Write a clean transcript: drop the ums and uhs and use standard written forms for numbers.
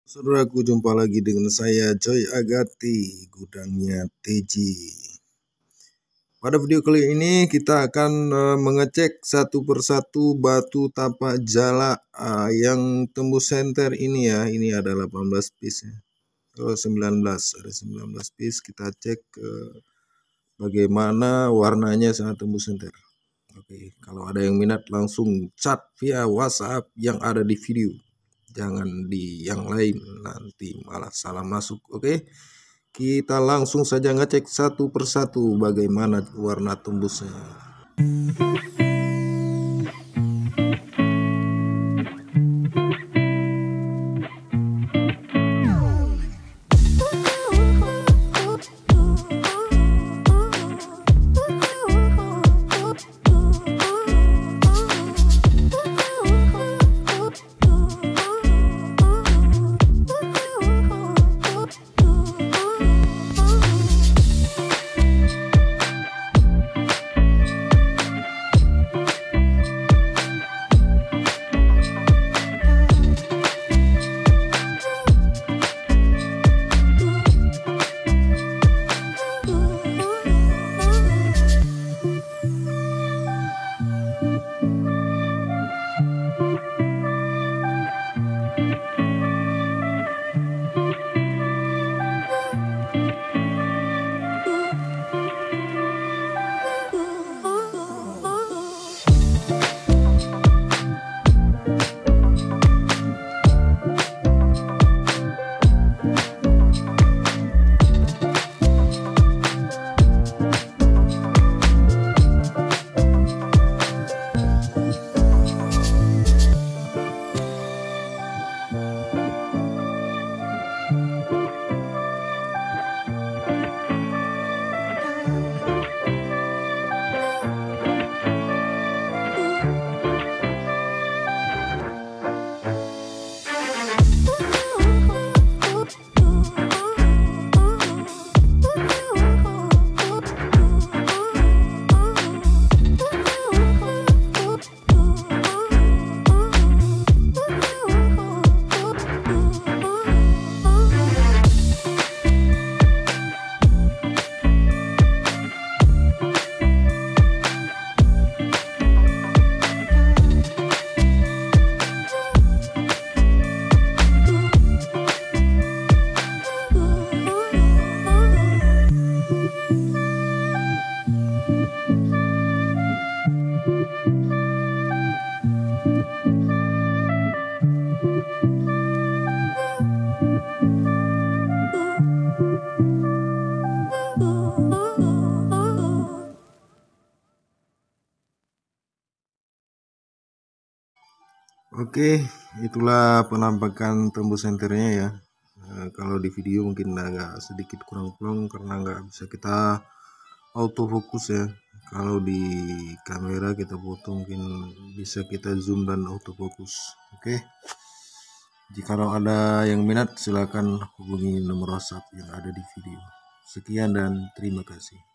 Saudaraku, jumpa lagi dengan saya Joy Agati, gudangnya TJ. Pada video kali ini kita akan mengecek satu persatu batu tapak jala yang tembus senter ini ya. Ini ada 18 piece ya. Oh, 19, ada 19 piece. Kita cek bagaimana warnanya saat tembus senter. Oke, kalau ada yang minat langsung chat via WhatsApp yang ada di video. Jangan di yang lain, nanti malah salah masuk. Oke, kita langsung saja ngecek satu persatu bagaimana warna tembusnya. Oke, itulah penampakan tembus senternya ya. Kalau di video mungkin agak sedikit kurang plong karena nggak bisa kita autofokus ya. Kalau di kamera kita foto mungkin bisa kita zoom dan autofokus. Oke, jika ada yang minat silakan hubungi nomor WhatsApp yang ada di video. Sekian dan terima kasih.